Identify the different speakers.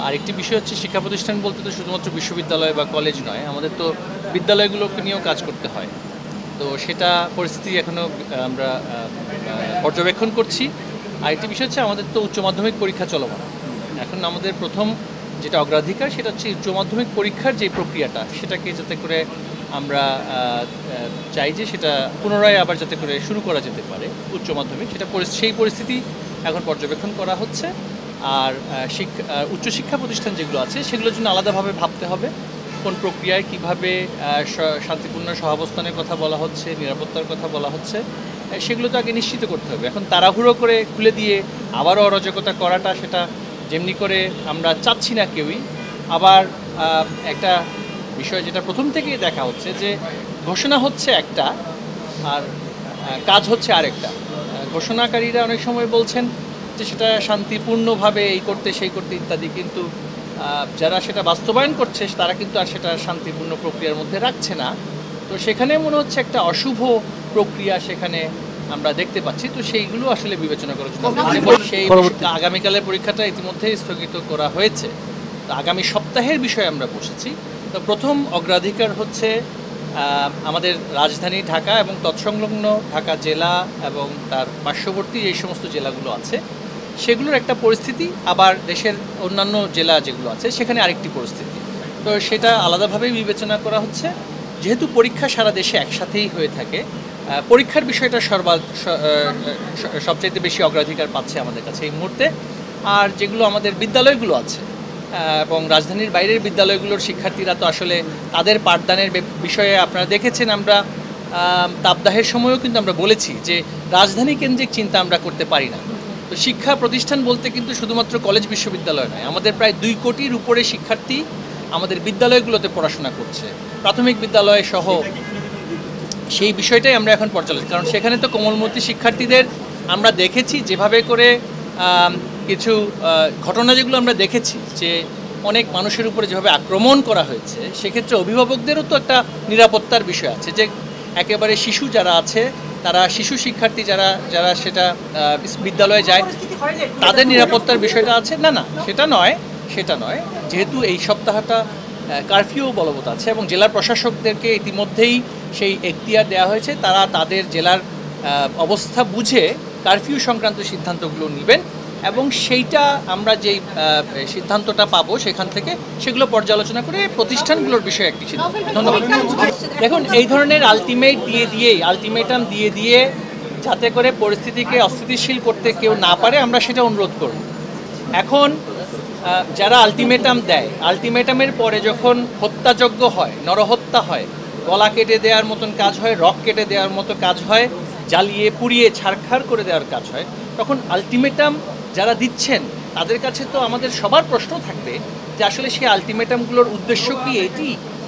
Speaker 1: আরেকটি বিষয় হচ্ছে শিক্ষা প্রতিষ্ঠান বলতে তো শুধুমাত্র বিশ্ববিদ্যালয় বা কলেজ নয়, আমাদের তো বিদ্যালয়গুলোকে নিয়েও কাজ করতে হয়। তো সেটা পরিস্থিতি এখনও আমরা পর্যবেক্ষণ করছি। আরেকটি বিষয় হচ্ছে আমাদের তো উচ্চ মাধ্যমিক পরীক্ষা চলমান। এখন আমাদের প্রথম যেটা অগ্রাধিকার সেটা হচ্ছে উচ্চ মাধ্যমিক পরীক্ষার যে প্রক্রিয়াটা সেটাকে যাতে করে আমরা চাই যে সেটা পুনরায় আবার যাতে করে শুরু করা যেতে পারে উচ্চ মাধ্যমিক, সেটা সেই পরিস্থিতি এখন পর্যবেক্ষণ করা হচ্ছে। আর উচ্চশিক্ষা প্রতিষ্ঠান যেগুলো আছে সেগুলোর জন্য আলাদাভাবে ভাবতে হবে কোন প্রক্রিয়ায় কীভাবে শান্তিপূর্ণ সহাবস্থানের কথা বলা হচ্ছে, নিরাপত্তার কথা বলা হচ্ছে, সেগুলো তো আগে নিশ্চিত করতে হবে। এখন তাড়াহুড়ো করে খুলে দিয়ে আবারও অরাজকতা করাটা সেটা যেমনি করে আমরা চাচ্ছি না কেউই। আবার একটা বিষয় যেটা প্রথম থেকেই দেখা হচ্ছে যে ঘোষণা হচ্ছে একটা আর কাজ হচ্ছে আরেকটা। ঘোষণাকারীরা অনেক সময় বলছেন যে সেটা শান্তিপূর্ণভাবে এই করতে সেই করতে ইত্যাদি, কিন্তু যারা সেটা বাস্তবায়ন করছে তারা কিন্তু আর সেটা শান্তিপূর্ণ প্রক্রিয়ার মধ্যে রাখছে না। তো সেখানে মনে হচ্ছে একটা অশুভ প্রক্রিয়া সেখানে আমরা দেখতে পাচ্ছি। তো সেইগুলো আসলে বিবেচনা করার জন্য সেই আগামীকালের পরীক্ষাটা ইতিমধ্যেই স্থগিত করা হয়েছে। তো আগামী সপ্তাহের বিষয়ে আমরা বসেছি। তো প্রথম অগ্রাধিকার হচ্ছে আমাদের রাজধানী ঢাকা এবং তৎসংলগ্ন ঢাকা জেলা এবং তার পার্শ্ববর্তী এই সমস্ত জেলাগুলো আছে সেগুলোর একটা পরিস্থিতি, আবার দেশের অন্যান্য জেলা যেগুলো আছে সেখানে আরেকটি পরিস্থিতি। তো সেটা আলাদাভাবেই বিবেচনা করা হচ্ছে। যেহেতু পরীক্ষা সারা দেশে একসাথেই হয়ে থাকে, পরীক্ষার বিষয়টা সবচাইতে বেশি অগ্রাধিকার পাচ্ছে আমাদের কাছে এই মুহূর্তে। আর যেগুলো আমাদের বিদ্যালয়গুলো আছে এবং রাজধানীর বাইরের বিদ্যালয়গুলোর শিক্ষার্থীরা তো আসলে তাদের পাঠদানের বিষয়ে আপনারা দেখেছেন, আমরা তাপদাহের সময়ও কিন্তু আমরা বলেছি যে রাজধানী কেন্দ্রিক চিন্তা আমরা করতে পারি না। তো শিক্ষা প্রতিষ্ঠান বলতে কিন্তু শুধুমাত্র কলেজ বিশ্ববিদ্যালয় নয়, আমাদের প্রায় 2 কোটির উপরে শিক্ষার্থী আমাদের বিদ্যালয়গুলোতে পড়াশোনা করছে, প্রাথমিক বিদ্যালয় সহ। সেই বিষয়টাই আমরা এখন পর্যালোচনা, কারণ সেখানে তো কোমলমতি শিক্ষার্থীদের আমরা দেখেছি যেভাবে করে কিছু ঘটনা যেগুলো আমরা দেখেছি যে অনেক মানুষের উপরে যেভাবে আক্রমণ করা হয়েছে, সেক্ষেত্রে অভিভাবকদেরও তো একটা নিরাপত্তার বিষয় আছে যে একেবারে শিশু যারা আছে তারা শিশু শিক্ষার্থী যারা যারা সেটা বিদ্যালয়ে যায় তাদের নিরাপত্তার বিষয়টা আছে। না সেটা নয়, যেহেতু এই সপ্তাহটা কারফিউ বলবৎ আছে এবং জেলা প্রশাসকদেরকে ইতিমধ্যেই সেই এখতিয়ার দেওয়া হয়েছে, তারা তাদের জেলার অবস্থা বুঝে কারফিউ সংক্রান্ত সিদ্ধান্তগুলো নেবেন এবং সেইটা আমরা যেই সিদ্ধান্তটা পাবো সেখান থেকে সেগুলো পর্যালোচনা করে প্রতিষ্ঠানগুলোর বিষয়ে একটি সিদ্ধান্ত। ধন্যবাদ। দেখুন, এই ধরনের আলটিমেটাম দিয়ে যাতে করে পরিস্থিতিকে অস্থিতিশীল করতে কেউ না পারে আমরা সেটা অনুরোধ করব। এখন যারা আলটিমেটাম দেয়, আলটিমেটামের পরে যখন হত্যাযজ্ঞ হয়, নরহত্যা হয়, গলা কেটে দেওয়ার মতন কাজ হয়, রক কেটে দেওয়ার মতো কাজ হয়, জ্বালিয়ে পুড়িয়ে ছারখার করে দেওয়ার কাজ হয়, তখন আলটিমেটাম যারা দিচ্ছেন তাদের কাছে তো আমাদের সবার প্রশ্ন থাকবে যে আসলে সেই আলটিমেটামগুলোর উদ্দেশ্য কি এটি,